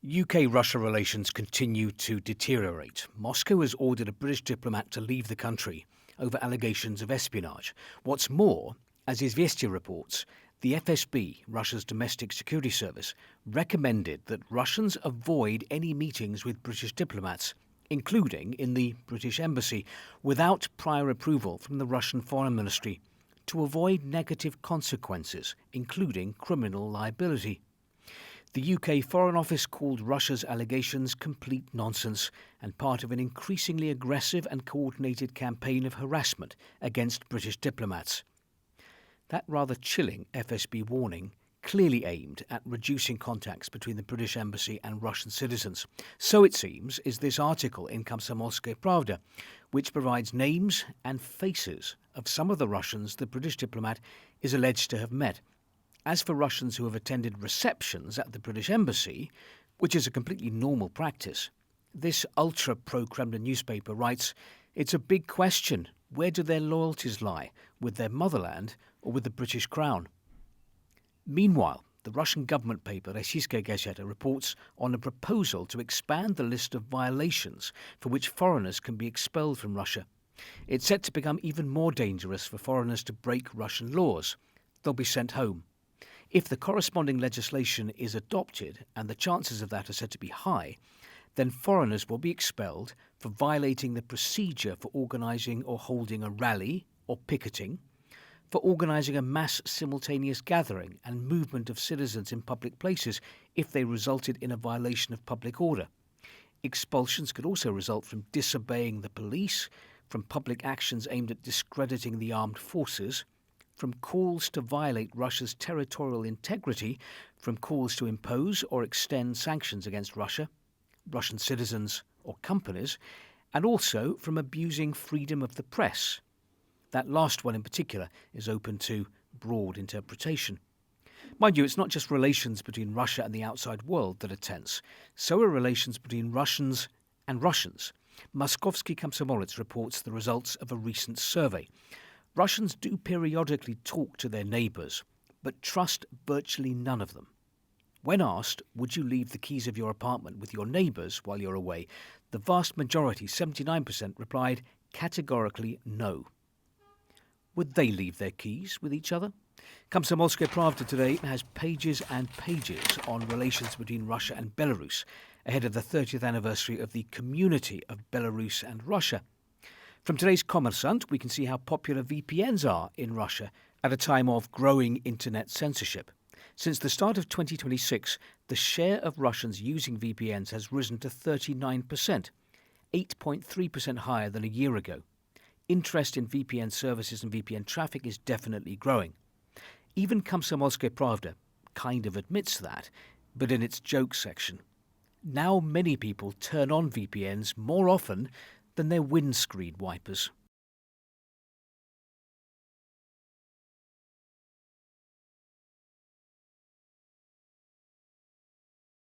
UK-Russia relations continue to deteriorate. Moscow has ordered a British diplomat to leave the country over allegations of espionage. What's more, as Izvestia reports, the FSB, Russia's domestic security service, recommended that Russians avoid any meetings with British diplomats, including in the British embassy, without prior approval from the Russian Foreign Ministry, to avoid negative consequences, including criminal liability. The UK Foreign Office called Russia's allegations complete nonsense and part of an increasingly aggressive and coordinated campaign of harassment against British diplomats. That rather chilling FSB warning clearly aimed at reducing contacts between the British Embassy and Russian citizens. So it seems is this article in Komsomolskaya Pravda, which provides names and faces of some of the Russians the British diplomat is alleged to have met. As for Russians who have attended receptions at the British Embassy, which is a completely normal practice, this ultra-pro-Kremlin newspaper writes, it's a big question. Where do their loyalties lie, with their motherland or with the British Crown? Meanwhile, the Russian government paper Rossiyskaya Gazeta reports on a proposal to expand the list of violations for which foreigners can be expelled from Russia. It's set to become even more dangerous for foreigners to break Russian laws. They'll be sent home. If the corresponding legislation is adopted, and the chances of that are said to be high, then foreigners will be expelled for violating the procedure for organising or holding a rally or picketing, for organising a mass simultaneous gathering and movement of citizens in public places if they resulted in a violation of public order. Expulsions could also result from disobeying the police, from public actions aimed at discrediting the armed forces, from calls to violate Russia's territorial integrity, from calls to impose or extend sanctions against Russia, Russian citizens or companies, and also from abusing freedom of the press. That last one in particular is open to broad interpretation. Mind you, it's not just relations between Russia and the outside world that are tense. So are relations between Russians and Russians. Moskovsky Komsomolets reports the results of a recent survey. Russians do periodically talk to their neighbours, but trust virtually none of them. When asked, would you leave the keys of your apartment with your neighbours while you're away, the vast majority, 79%, replied categorically no. Would they leave their keys with each other? Komsomolskaya Pravda today has pages and pages on relations between Russia and Belarus, ahead of the 30th anniversary of the community of Belarus and Russia. From today's Kommersant, we can see how popular VPNs are in Russia at a time of growing internet censorship. Since the start of 2026, the share of Russians using VPNs has risen to 39%, 8.3% higher than a year ago. Interest in VPN services and VPN traffic is definitely growing. Even Komsomolskaya Pravda kind of admits that, but in its joke section. Now many people turn on VPNs more often than their windscreen wipers.